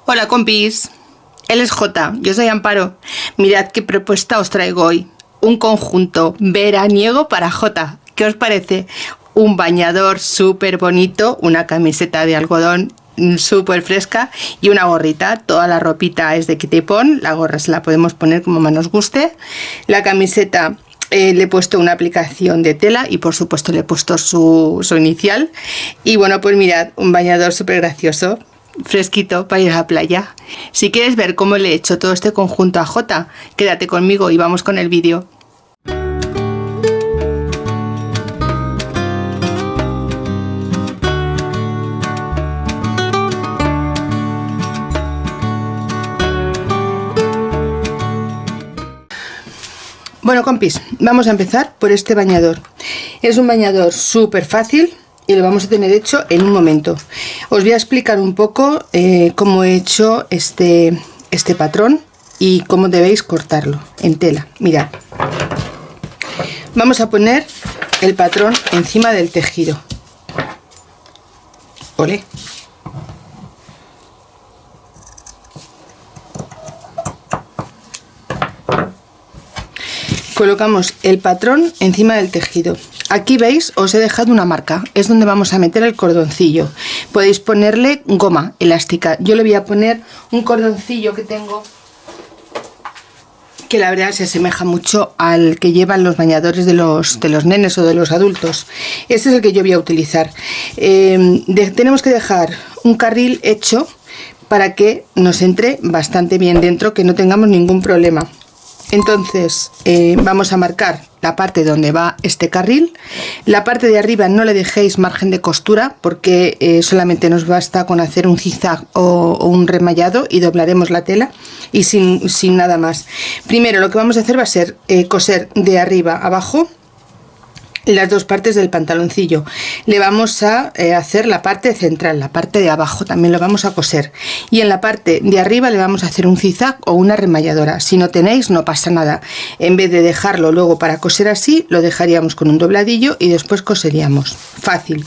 Hola compis, él es J, yo soy Amparo. Mirad qué propuesta os traigo hoy. Un conjunto veraniego para J. ¿Qué os parece? Un bañador súper bonito, una camiseta de algodón súper fresca y una gorrita. Toda la ropita es de quita y pon, la gorra se la podemos poner como más nos guste. La camiseta le he puesto una aplicación de tela y por supuesto le he puesto su inicial. Y bueno, pues mirad, un bañador súper gracioso, fresquito para ir a la playa. Si quieres ver cómo le he hecho todo este conjunto a J, quédate conmigo y vamos con el vídeo. Bueno compis, vamos a empezar por este bañador. Es un bañador súper fácil y lo vamos a tener hecho en un momento. Os voy a explicar un poco cómo he hecho este patrón y cómo debéis cortarlo en tela. Mirad, vamos a poner el patrón encima del tejido. Ole. Colocamos el patrón encima del tejido. Aquí veis, os he dejado una marca, es donde vamos a meter el cordoncillo. Podéis ponerle goma elástica. Yo le voy a poner un cordoncillo que tengo, que la verdad se asemeja mucho al que llevan los bañadores de los nenes o de los adultos. Este es el que yo voy a utilizar. Tenemos que dejar un carril hecho para que nos entre bastante bien dentro, que no tengamos ningún problema. Entonces vamos a marcar la parte donde va este carril. La parte de arriba no le dejéis margen de costura porque solamente nos basta con hacer un zigzag o un remallado y doblaremos la tela y sin nada más. Primero lo que vamos a hacer va a ser coser de arriba a abajo las dos partes del pantaloncillo. Le vamos a hacer la parte central, la parte de abajo también lo vamos a coser, y en la parte de arriba le vamos a hacer un zigzag o una remalladora. Si no tenéis, no pasa nada, en vez de dejarlo luego para coser así, lo dejaríamos con un dobladillo y después coseríamos, fácil.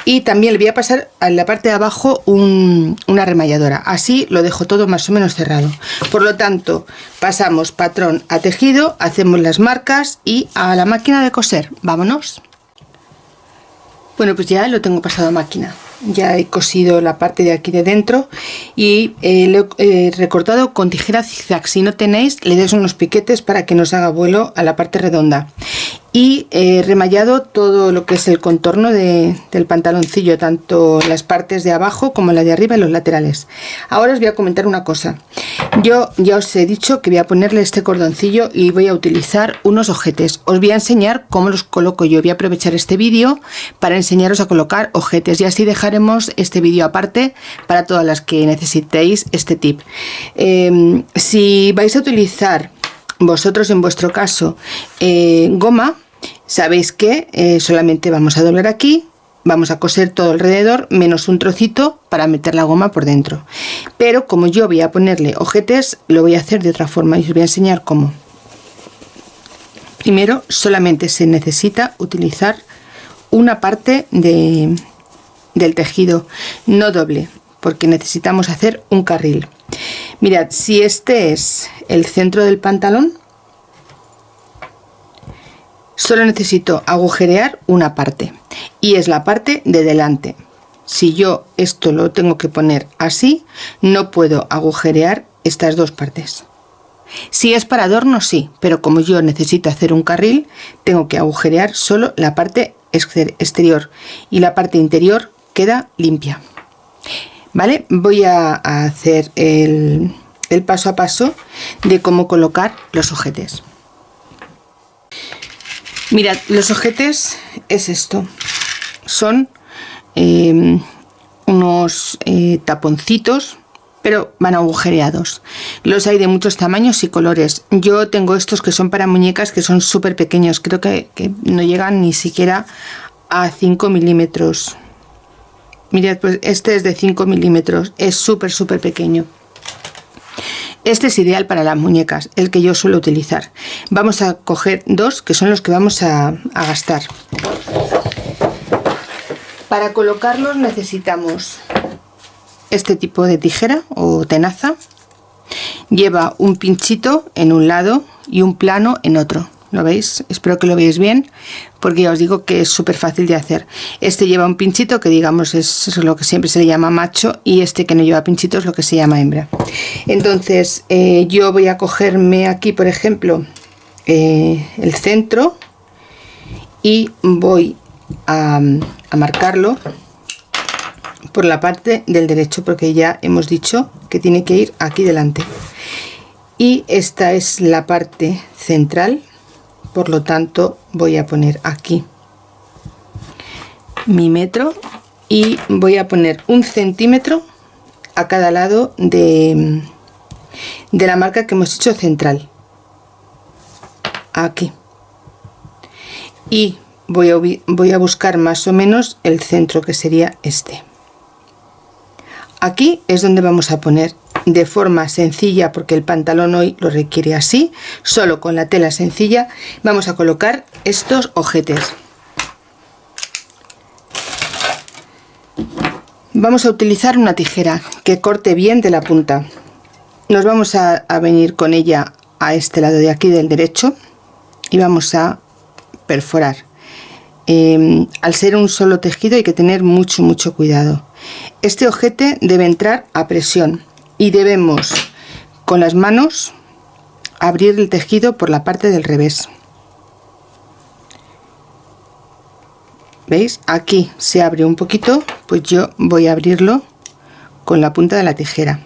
Y también le voy a pasar a la parte de abajo una remalladora, así lo dejo todo más o menos cerrado. Por lo tanto, pasamos patrón a tejido, hacemos las marcas y a la máquina de coser. Vámonos. Bueno, pues ya lo tengo pasado a máquina. Ya he cosido la parte de aquí de dentro y lo he recortado con tijera zigzag. Si no tenéis, le dais unos piquetes para que nos haga vuelo a la parte redonda. Y remallado todo lo que es el contorno del pantaloncillo, tanto las partes de abajo como la de arriba y los laterales. Ahora os voy a comentar una cosa. Yo ya os he dicho que voy a ponerle este cordoncillo y voy a utilizar unos ojetes. Os voy a enseñar cómo los coloco yo. Voy a aprovechar este vídeo para enseñaros a colocar ojetes y así dejaremos este vídeo aparte para todas las que necesitéis este tip. Si vais a utilizar vosotros en vuestro caso goma, sabéis que solamente vamos a doblar aquí, vamos a coser todo alrededor menos un trocito para meter la goma por dentro, pero como yo voy a ponerle ojetes lo voy a hacer de otra forma y os voy a enseñar cómo. Primero solamente se necesita utilizar una parte del tejido, no doble, porque necesitamos hacer un carril. Mirad, si este es el centro del pantalón, solo necesito agujerear una parte y es la parte de delante. Si yo esto lo tengo que poner así, no puedo agujerear estas dos partes. Si es para adorno sí, pero como yo necesito hacer un carril, tengo que agujerear solo la parte exterior y la parte interior queda limpia. Vale, voy a hacer el paso a paso de cómo colocar los ojetes. Mirad, los ojetes es esto, son unos taponcitos, pero van agujereados. Los hay de muchos tamaños y colores. Yo tengo estos que son para muñecas, que son súper pequeños, creo que no llegan ni siquiera a 5 milímetros. Mirad, pues este es de 5 milímetros, es súper pequeño. Este es ideal para las muñecas, el que yo suelo utilizar. Vamos a coger dos, que son los que vamos a gastar. Para colocarlos necesitamos este tipo de tijera o tenaza. Lleva un pinchito en un lado y un plano en otro. ¿Lo veis? Espero que lo veáis bien, porque ya os digo que es súper fácil de hacer. Este lleva un pinchito, que digamos es lo que siempre se le llama macho, y este que no lleva pinchito es lo que se llama hembra. Entonces yo voy a cogerme aquí, por ejemplo, el centro, y voy a marcarlo por la parte del derecho, porque ya hemos dicho que tiene que ir aquí delante, y esta es la parte central. Por lo tanto voy a poner aquí mi metro y voy a poner 1 centímetro a cada lado de la marca que hemos hecho central, aquí, y voy a buscar más o menos el centro, que sería este. Aquí es donde vamos a poner de forma sencilla, porque el pantalón hoy lo requiere así, solo con la tela sencilla vamos a colocar estos ojetes. Vamos a utilizar una tijera que corte bien de la punta. Nos vamos a venir con ella a este lado de aquí del derecho y vamos a perforar. Al ser un solo tejido hay que tener mucho cuidado. Este ojete debe entrar a presión y debemos con las manos abrir el tejido por la parte del revés. ¿Veis? Aquí se abre un poquito, pues yo voy a abrirlo con la punta de la tijera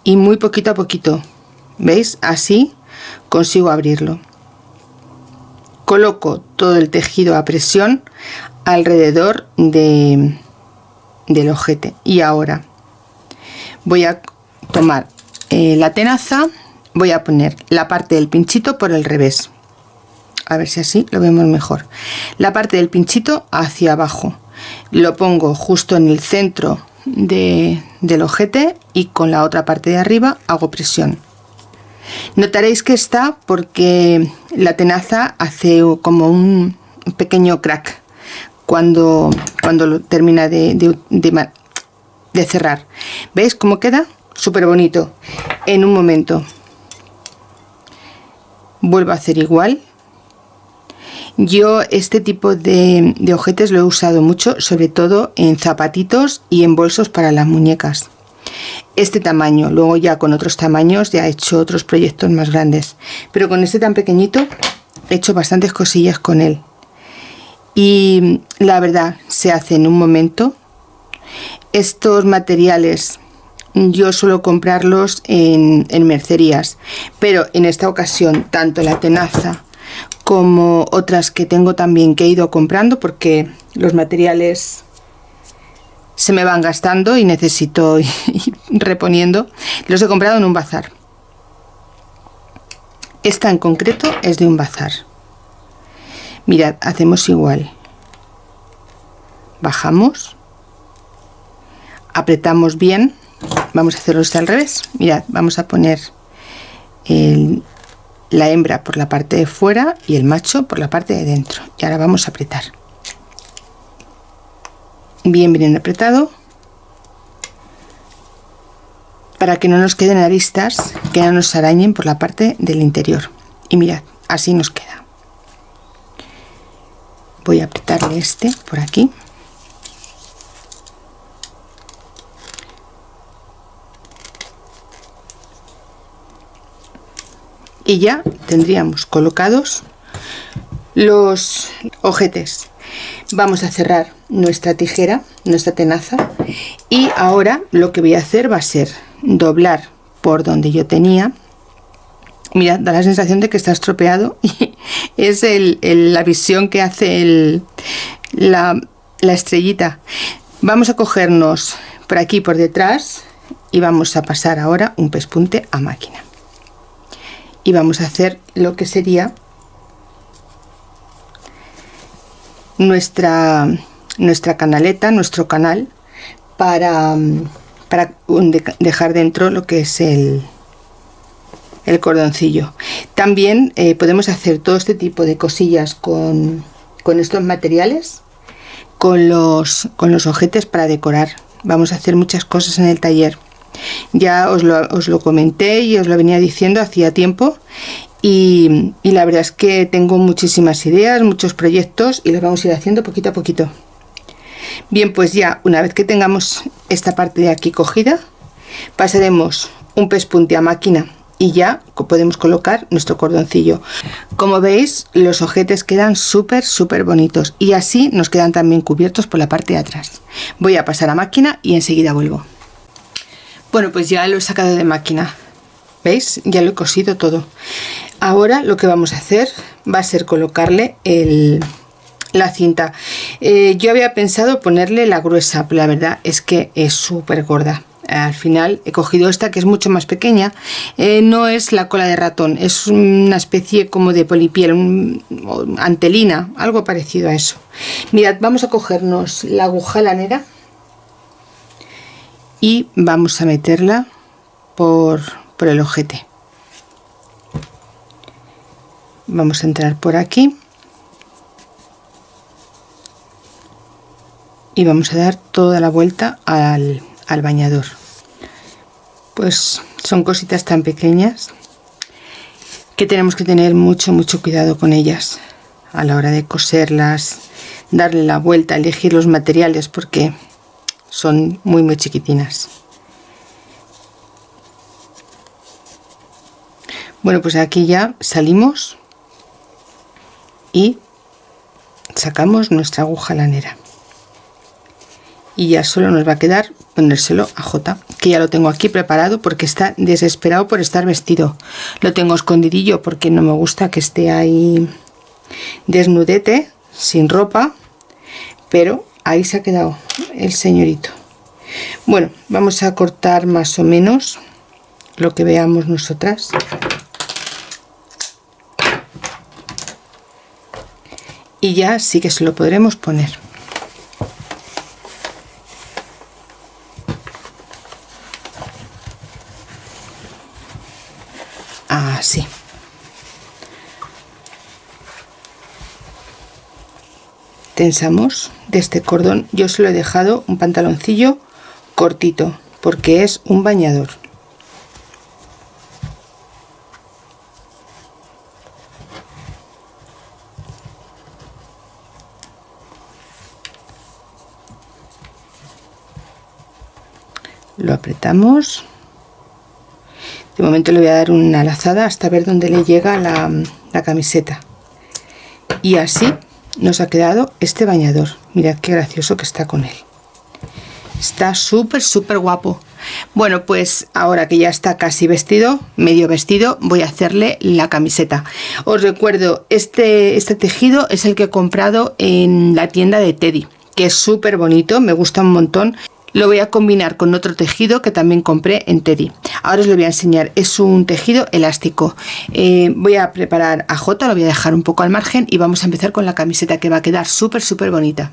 y muy poquito a poquito. ¿Veis? Así consigo abrirlo. Coloco todo el tejido a presión alrededor del ojete, y ahora voy a tomar la tenaza, voy a poner la parte del pinchito por el revés, a ver si así lo vemos mejor. La parte del pinchito hacia abajo, lo pongo justo en el centro del ojete y con la otra parte de arriba hago presión. Notaréis que está porque la tenaza hace como un pequeño crack cuando lo termina de cerrar. ¿Veis cómo queda? Súper bonito. En un momento vuelvo a hacer igual. Yo este tipo de ojetes lo he usado mucho, sobre todo en zapatitos y en bolsos para las muñecas. Este tamaño, luego ya con otros tamaños ya he hecho otros proyectos más grandes, pero con este tan pequeñito he hecho bastantes cosillas con él. Y la verdad, se hace en un momento. Estos materiales yo suelo comprarlos en mercerías, pero en esta ocasión tanto la tenaza como otras que tengo también que he ido comprando, porque los materiales se me van gastando y necesito ir reponiendo, los he comprado en un bazar. Esta en concreto es de un bazar. Mirad, hacemos igual, bajamos, apretamos bien, vamos a hacerlo al revés. Mirad, vamos a poner la hembra por la parte de fuera y el macho por la parte de dentro, y ahora vamos a apretar bien apretado, para que no nos queden aristas, que no nos arañen por la parte del interior. Y mirad, así nos queda. Voy a apretarle este por aquí. Y ya tendríamos colocados los ojetes. Vamos a cerrar nuestra tijera, nuestra tenaza, y ahora lo que voy a hacer va a ser doblar por donde yo tenía. Mirad, da la sensación de que está estropeado y es la visión que hace la estrellita. Vamos a cogernos por aquí por detrás y vamos a pasar ahora un pespunte a máquina, y vamos a hacer lo que sería nuestra canaleta, nuestro canal, para dejar dentro lo que es el cordoncillo. También podemos hacer todo este tipo de cosillas con estos materiales, con los ojetes para decorar. Vamos a hacer muchas cosas en el taller. Ya os lo comenté y os lo venía diciendo hacía tiempo. Y la verdad es que tengo muchísimas ideas, muchos proyectos y los vamos a ir haciendo poquito a poquito. Bien, pues ya una vez que tengamos esta parte de aquí cogida, pasaremos un pespunte a máquina y ya podemos colocar nuestro cordoncillo. Como veis, los ojetes quedan súper bonitos y así nos quedan también cubiertos por la parte de atrás. Voy a pasar a máquina y enseguida vuelvo. Bueno, pues ya lo he sacado de máquina. ¿Veis? Ya lo he cosido todo. Ahora lo que vamos a hacer va a ser colocarle la cinta. Yo había pensado ponerle la gruesa, pero la verdad es que es súper gorda. Al final he cogido esta que es mucho más pequeña. No es la cola de ratón, es una especie como de polipiel, antelina, algo parecido a eso. Mirad, vamos a cogernos la aguja lanera y vamos a meterla por el ojete. Vamos a entrar por aquí y vamos a dar toda la vuelta al bañador. Pues son cositas tan pequeñas que tenemos que tener mucho cuidado con ellas a la hora de coserlas, darle la vuelta, elegir los materiales porque son muy chiquitinas. Bueno, pues aquí ya salimos y sacamos nuestra aguja lanera y ya solo nos va a quedar ponérselo a Jota, que ya lo tengo aquí preparado porque está desesperado por estar vestido. Lo tengo escondidillo porque no me gusta que esté ahí desnudete, sin ropa, pero ahí se ha quedado el señorito. Bueno, vamos a cortar más o menos lo que veamos nosotras. Y ya sí que se lo podremos poner. Así. Tensamos de este cordón. Yo se lo he dejado un pantaloncillo cortito porque es un bañador. Lo apretamos. De momento le voy a dar una lazada hasta ver dónde le llega la camiseta. Y así nos ha quedado este bañador. Mirad qué gracioso que está con él. Está súper guapo. Bueno, pues ahora que ya está casi vestido, medio vestido, voy a hacerle la camiseta. Os recuerdo, este tejido es el que he comprado en la tienda de Teddy, que es súper bonito, me gusta un montón. Lo voy a combinar con otro tejido que también compré en Teddy. Ahora os lo voy a enseñar. Es un tejido elástico. Voy a preparar a Jota, lo voy a dejar un poco al margen y vamos a empezar con la camiseta que va a quedar súper bonita.